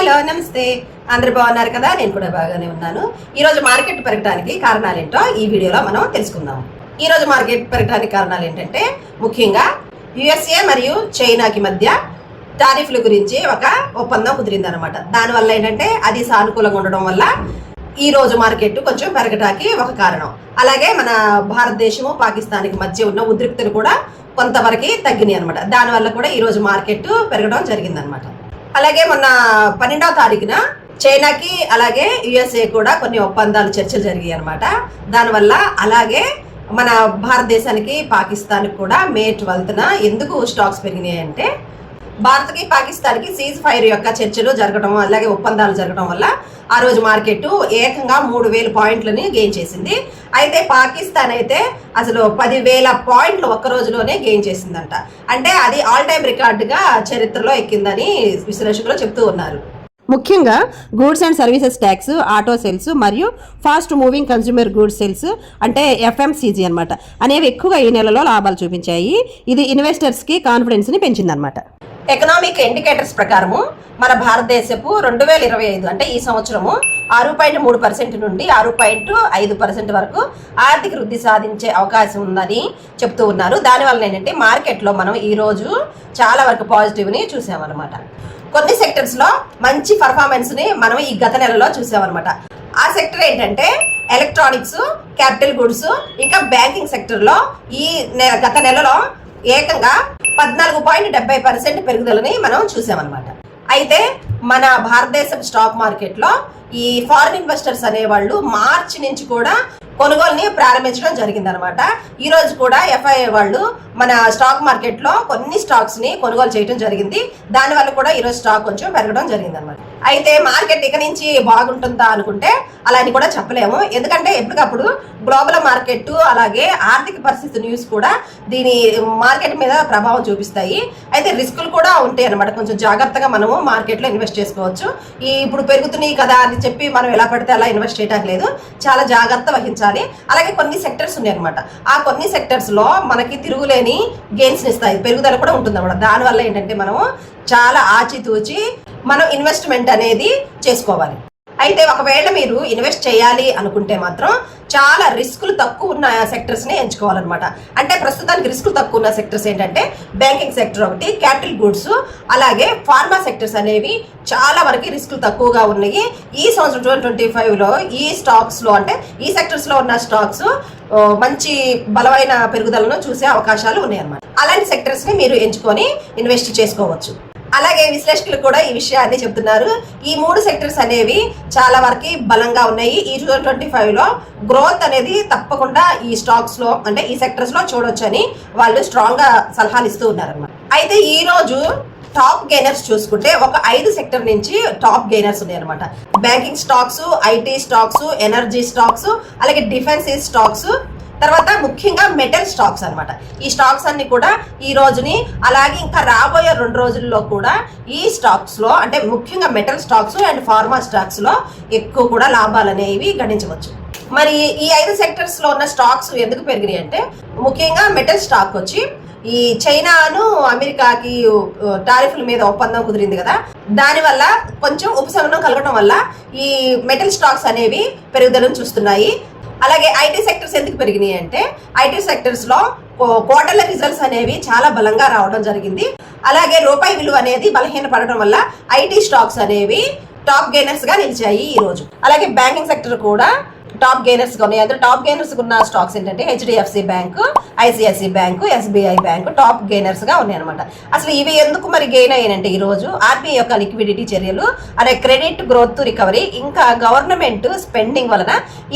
Hello నమస్తే, అందరు బాగున్నారు కదా? నేను కూడా బాగానే ఉన్నాను. ఈరోజు మార్కెట్ పెరగడానికి కారణాలు ఏంటో ఈ వీడియోలో మనం తెలుసుకుందాం. ఈరోజు మార్కెట్ పెరగడానికి కారణాలు ఏంటంటే ముఖ్యంగా యుఎస్ఏ మరియు చైనాకి మధ్య టారిఫ్ల గురించి ఒక ఒప్పందం కుదిరిందనమాట. దానివల్ల ఏంటంటే అది సానుకూలంగా ఉండడం వల్ల ఈ రోజు మార్కెట్ కొంచెం పెరగడానికి ఒక కారణం. అలాగే మన భారతదేశము పాకిస్తాన్కి మధ్య ఉన్న ఉద్రిక్తలు కూడా కొంతవరకు తగ్గినాయి అనమాట. దానివల్ల కూడా ఈ రోజు మార్కెట్ పెరగడం జరిగిందనమాట. అలాగే మొన్న 12వ తారీఖున చైనాకి అలాగే యుఎస్ఏ కూడా కొన్ని ఒప్పందాలు చర్చలు జరిగాయి అనమాట. దానివల్ల అలాగే మన భారతదేశానికి పాకిస్తాన్కి కూడా మే 12న ఎందుకు స్టాక్స్ పెరిగినాయి అంటే భారత్కి పాకిస్తాన్కి సీజ్ ఫైర్ యొక్క చర్చలు జరగడం అలాగే ఒప్పందాలు జరగడం వల్ల ఆ రోజు మార్కెట్ ఏకంగా 3000 పాయింట్లని గెయిన్ చేసింది. అయితే పాకిస్తాన్ అయితే అసలు 10,000 పాయింట్లు ఒక్క రోజులోనే గెయిన్ చేసిందంట. అంటే అది ఆల్ టైమ్ రికార్డుగా చరిత్రలో ఎక్కిందని విశ్లేషకులు చెప్తూ ఉన్నారు. ముఖ్యంగా goods and services tax, auto sales మరియు fast moving consumer goods sales అంటే ఎఫ్ఎంసీజీ అనమాట అనేవి ఎక్కువగా ఈ నెలలో లాభాలు చూపించాయి. ఇది ఇన్వెస్టర్స్కి కాన్ఫిడెన్స్ని పెంచిందనమాట. ఎకనామిక్ ఇండికేటర్స్ ప్రకారము మన భారతదేశపు 2025 అంటే ఈ సంవత్సరము 6.3% నుండి 6.5% వరకు ఆర్థిక వృద్ధి సాధించే అవకాశం ఉందని చెప్తూ ఉన్నారు. దానివల్ల ఏంటంటే మార్కెట్లో మనం ఈరోజు చాలా వరకు పాజిటివ్ని చూసామన్నమాట. కొన్ని సెక్టర్స్లో మంచి పర్ఫార్మెన్స్ని మనం ఈ గత నెలలో చూసామన్నమాట. ఆ సెక్టర్ ఏంటంటే ఎలక్ట్రానిక్స్, క్యాపిటల్ గుడ్స్, ఇంకా బ్యాంకింగ్ సెక్టర్లో ఈ గత నెలలో ఏకంగా 14.70% పెరుగుదలని మనం చూసామన్నమాట. అయితే మన భారతదేశం స్టాక్ మార్కెట్లో ఈ ఫారిన్ ఇన్వెస్టర్స్ అనేవాళ్ళు మార్చి నుంచి కూడా కొనుగోలుని ప్రారంభించడం జరిగిందనమాట. ఈ రోజు కూడా ఎఫ్ఐఐ వాళ్ళు మన స్టాక్ మార్కెట్లో కొన్ని స్టాక్స్ని కొనుగోలు చేయడం జరిగింది. దానివల్ల కూడా ఈరోజు స్టాక్ కొంచెం పెరగడం జరిగిందనమాట. అయితే మార్కెట్ ఇక నుంచి బాగుంటుందా అనుకుంటే అలా అని కూడా చెప్పలేము. ఎందుకంటే ఎప్పటికప్పుడు గ్లోబల్ మార్కెట్ అలాగే ఆర్థిక పరిస్థితి న్యూస్ కూడా దీని మార్కెట్ మీద ప్రభావం చూపిస్తాయి. అయితే రిస్కులు కూడా ఉంటాయి అనమాట. కొంచెం జాగ్రత్తగా మనము మార్కెట్లో ఇన్వెస్ట్ చేసుకోవచ్చు. ఇప్పుడు పెరుగుతున్నాయి కదా అని చెప్పి మనం ఎలా పడితే అలా ఇన్వెస్ట్ చేయడానికి లేదు, చాలా జాగ్రత్త వహించాలి. అలాగే కొన్ని సెక్టర్స్ ఉన్నాయి అనమాట. ఆ కొన్ని సెక్టర్స్ లో మనకి తిరుగులేని గెయిన్స్ ఇస్తాయి, పెరుగుదల కూడా ఉంటుంది అనమాట. దానివల్ల ఏంటంటే మనము చాలా ఆచితూచి మనం ఇన్వెస్ట్మెంట్ అనేది చేసుకోవాలి. అయితే ఒకవేళ మీరు ఇన్వెస్ట్ చేయాలి అనుకుంటే మాత్రం చాలా రిస్కులు తక్కువ ఉన్న సెక్టర్స్ని ఎంచుకోవాలన్నమాట. అంటే ప్రస్తుతానికి రిస్కులు తక్కువ ఉన్న సెక్టర్స్ ఏంటంటే బ్యాంకింగ్ సెక్టర్ ఒకటి, క్యాపిటల్ గూడ్స్, అలాగే ఫార్మా సెక్టర్స్ అనేవి చాలా వరకు రిస్కులు తక్కువగా ఉన్నాయి. ఈ సంవత్సరం 2025లో ఈ స్టాక్స్లో అంటే ఈ సెక్టర్స్లో ఉన్న స్టాక్స్ మంచి బలమైన పెరుగుదలను చూసే అవకాశాలు ఉన్నాయన్నమాట. అలాంటి సెక్టర్స్ని మీరు ఎంచుకొని ఇన్వెస్ట్ చేసుకోవచ్చు. అలాగే విశ్లేషకులు కూడా ఈ విషయాన్ని చెప్తున్నారు. ఈ 3 సెక్టర్స్ అనేవి చాలా వరకు బలంగా ఉన్నాయి. ఈ 2025లో గ్రోత్ అనేది తప్పకుండా ఈ స్టాక్స్ లో అంటే ఈ సెక్టర్స్ లో చూడొచ్చని వాళ్ళు స్ట్రాంగ్ గా సలహాలు ఇస్తూ ఉన్నారన్నమాట. అయితే ఈ రోజు టాప్ గెయినర్స్ చూసుకుంటే ఒక 5 సెక్టర్ నుంచి టాప్ గెయినర్స్ ఉన్నాయి అనమాట. Banking stocks, IT stocks, energy stocks, అలాగే డిఫెన్స్ స్టాక్స్, తర్వాత ముఖ్యంగా మెటల్ స్టాక్స్ అనమాట. ఈ స్టాక్స్ అన్ని కూడా ఈ రోజుని అలాగే ఇంకా రాబోయే 2 రోజుల్లో కూడా ఈ స్టాక్స్ లో అంటే ముఖ్యంగా metal stocks and pharma stocks లో ఎక్కువ కూడా లాభాలు అనేవి గణించవచ్చు. మరి ఈ 5 సెక్టర్స్ లో ఉన్న స్టాక్స్ ఎందుకు పెరిగినాయి అంటే ముఖ్యంగా మెటల్ స్టాక్ వచ్చి ఈ చైనాను అమెరికాకి టారిఫ్ల మీద ఒప్పందం కుదిరింది కదా, దానివల్ల కొంచెం ఉపశమనం కలగడం వల్ల ఈ మెటల్ స్టాక్స్ అనేవి పెరుగుదలను చూస్తున్నాయి. అలాగే ఐటీ సెక్టర్స్ ఎందుకు పెరిగినాయి అంటే ఐటీ సెక్టర్స్ లో క్వార్టర్ల రిజల్ట్స్ అనేవి చాలా బలంగా రావడం జరిగింది. అలాగే రూపాయి విలువ అనేది బలహీన పడడం వల్ల ఐటీ స్టాక్స్ అనేవి టాప్ గెయినర్స్ గా నిలిచాయి ఈ రోజు. అలాగే బ్యాంకింగ్ సెక్టర్ కూడా టాప్ గెయినర్స్ గా ఉన్నాయి. అందులో టాప్ గెయినర్స్ ఉన్న స్టాక్స్ ఏంటంటే HDFC bank, ICICI bank, SBI bank top gainers గా ఉన్నాయి అనమాట. అసలు ఇవి ఎందుకు మరి గెయిన్ అయ్యాయంటే ఈ రోజు ఆర్బీఐ యొక్క లిక్విడిటీ చర్యలు, అలాగే క్రెడిట్ గ్రోత్ రికవరీ, ఇంకా గవర్నమెంట్ స్పెండింగ్ వలన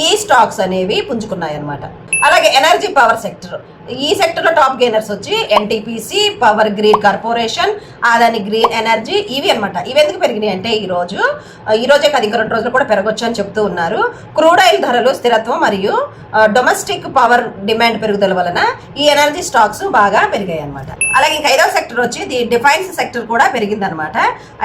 ఈ స్టాక్స్ అనేవి పుంజుకున్నాయి అనమాట. అలాగే ఎనర్జీ పవర్ సెక్టర్, ఈ సెక్టర్ లో టాప్ గెయినర్స్ వచ్చి NTPC, power grid corporation, Adani green energy, ఇవి అనమాట. ఇవి ఎందుకు పెరిగినాయి అంటే ఈ రోజే కాదు ఇంకా 2 రోజులు కూడా పెరగొచ్చు అని చెప్తూ ఉన్నారు. క్రూడ్ ఆయిల్ ధరలు స్థిరత్వం మరియు డొమెస్టిక్ పవర్ డిమాండ్ పెరుగుదల వలన ఈ ఎనర్జీ స్టాక్స్ బాగా పెరిగాయి అనమాట. అలాగే ఇంకా 5వ సెక్టర్ వచ్చి డిఫెన్స్ సెక్టర్ కూడా పెరిగింది అనమాట.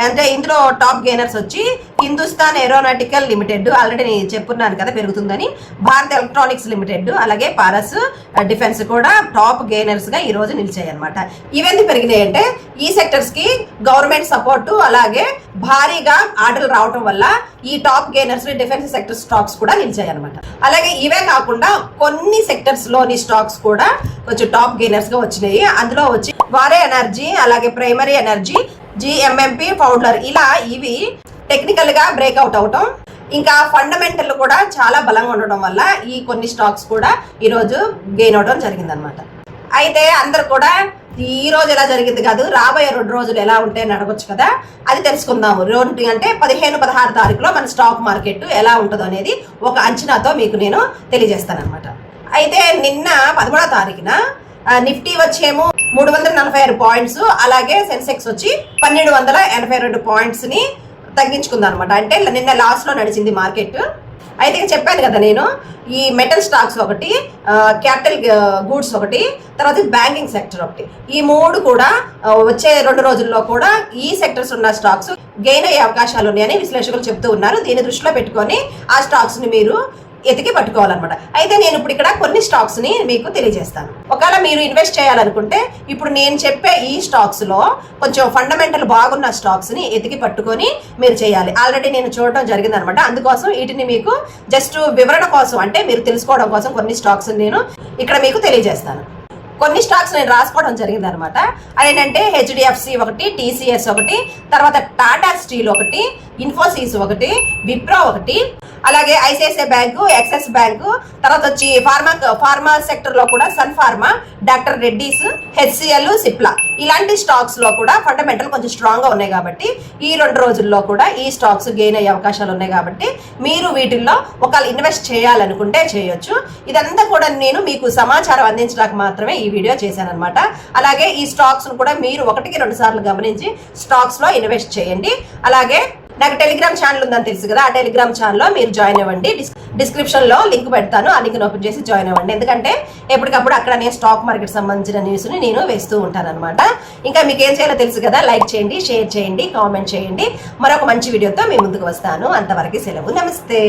అంటే ఇందులో టాప్ గెయినర్స్ వచ్చి హిందుస్థాన్ ఏరోనాటికల్ లిమిటెడ్, ఆల్రెడీ నేను చెప్పున్నాను కదా పెరుగుతుందని, భారత్ ఎలక్ట్రానిక్స్ లిమిటెడ్, అలాగే పారస్ డిఫెన్స్ కూడా టాప్ గెయినర్స్ గా ఈ రోజు నిలిచాయి అనమాట. ఇవెందుకు పెరిగినాయి అంటే ఈ సెక్టర్స్ కి గవర్నమెంట్ సపోర్ట్ అలాగే భారీగా ఆర్డర్లు రావడం వల్ల ఈ top gainers defence sector stocks కూడా నిలిచాయి అనమాట. అలాగే ఇవే కాకుండా కొన్ని సెక్టర్స్ లోని స్టాక్స్ కూడా కొంచెం టాప్ గెయినర్స్ గా వచ్చినాయి. అందులో వచ్చి వారే ఎనర్జీ, అలాగే ప్రైమరీ ఎనర్జీ, జిఎంఎంపి, ఫౌండర్, ఇలా ఇవి టెక్నికల్ గా బ్రేక్అవుట్ అవటం, ఇంకా ఫండమెంటల్ కూడా చాలా బలంగా ఉండడం వల్ల ఈ కొన్ని స్టాక్స్ కూడా ఈరోజు గెయిన్ అవడం జరిగిందనమాట. అయితే అందరు కూడా ఈ రోజు ఎలా జరిగింది కాదు, రాబోయే 2 రోజులు ఎలా ఉంటాయని అడగొచ్చు కదా, అది తెలుసుకుందాము. అంటే 15-16 తారీఖులో మన స్టాక్ మార్కెట్ ఎలా ఉంటుందో అనేది ఒక అంచనాతో మీకు నేను తెలియజేస్తానమాట. అయితే నిన్న 13వ తారీఖున నిఫ్టీ వచ్చేమో 346 పాయింట్స్, అలాగే సెన్సెక్స్ వచ్చి 1282 పాయింట్స్ ని తగ్గించుకుంది అనమాట. అంటే నిన్న లాస్ లో నడిచింది మార్కెట్. అయితే చెప్పాను కదా నేను, ఈ మెటల్ స్టాక్స్ ఒకటి, క్యాపిటల్ గూడ్స్ ఒకటి, తర్వాత బ్యాంకింగ్ సెక్టర్ ఒకటి, ఈ 3 కూడా వచ్చే 2 రోజుల్లో కూడా ఈ సెక్టర్స్ ఉన్న స్టాక్స్ గెయిన్ అయ్యే అవకాశాలు ఉన్నాయని విశ్లేషకులు చెప్తూ ఉన్నారు. దీన్ని దృష్టిలో పెట్టుకొని ఆ స్టాక్స్ ని మీరు ఎతికి పట్టుకోవాలన్నమాట. అయితే నేను ఇప్పుడు ఇక్కడ కొన్ని స్టాక్స్ ని మీకు తెలియజేస్తాను. ఒకవేళ మీరు ఇన్వెస్ట్ చేయాలనుకుంటే ఇప్పుడు నేను చెప్పే ఈ స్టాక్స్ లో కొంచెం ఫండమెంటల్ బాగున్న స్టాక్స్ ని ఎతికి పట్టుకొని మీరు చేయాలి. ఆల్రెడీ నేను చూడటం జరిగింది అనమాట. అందుకోసం వీటిని మీకు జస్ట్ వివరణ కోసం, అంటే మీరు తెలుసుకోవడం కోసం కొన్ని స్టాక్స్ నేను ఇక్కడ మీకు తెలియజేస్తాను. కొన్ని స్టాక్స్ నేను రాసుకోవడం జరిగింది అనమాట. అదేంటంటే హెచ్డిఎఫ్సి ఒకటి, టీసీఎస్ ఒకటి, తర్వాత టాటా స్టీల్ ఒకటి, ఇన్ఫోసిస్ ఒకటి, విప్రో ఒకటి, అలాగే ఐసిఐసిఐ బ్యాంకు, యాక్సిస్ బ్యాంకు, తర్వాత వచ్చి ఫార్మా సెక్టర్ లో కూడా Sun Pharma, doctor Reddy's, HCL, Cipla, ఇలాంటి స్టాక్స్ లో కూడా ఫండమెంటల్ కొంచెం స్ట్రాంగ్ గా ఉన్నాయి కాబట్టి ఈ 2 రోజుల్లో కూడా ఈ స్టాక్స్ గెయిన్ అయ్యే అవకాశాలు ఉన్నాయి కాబట్టి మీరు వీటిల్లో ఒకవేళ ఇన్వెస్ట్ చేయాలనుకుంటే చేయొచ్చు. ఇదంతా కూడా నేను మీకు సమాచారం అందించడానికి మాత్రమే ఈ వీడియో చేశాను అనమాట. అలాగే ఈ స్టాక్స్ కూడా మీరు 1-2 సార్లు గమనించి స్టాక్స్ లో ఇన్వెస్ట్ చేయండి. అలాగే నాకు టెలిగ్రామ్ ఛానల్ ఉందని తెలుసు కదా, ఆ టెలిగ్రామ్ ఛానల్లో మీరు జాయిన్ అవ్వండి. డిస్క్రిప్షన్ లో లింక్ పెడతాను, ఆ లింక్ ఓపెన్ చేసి జాయిన్ అవ్వండి. ఎందుకంటే ఎప్పటికప్పుడు అక్కడ నేను స్టాక్ మార్కెట్ సంబంధించిన న్యూస్ ని నేను వేస్తూ ఉంటాను అనమాట. ఇంకా మీకు ఏం చేయాలో తెలుసు కదా, లైక్ చేయండి, షేర్ చేయండి, కామెంట్ చేయండి. మరొక మంచి వీడియోతో మీ ముందుకు వస్తాను. అంతవరకు సెలవు, నమస్తే.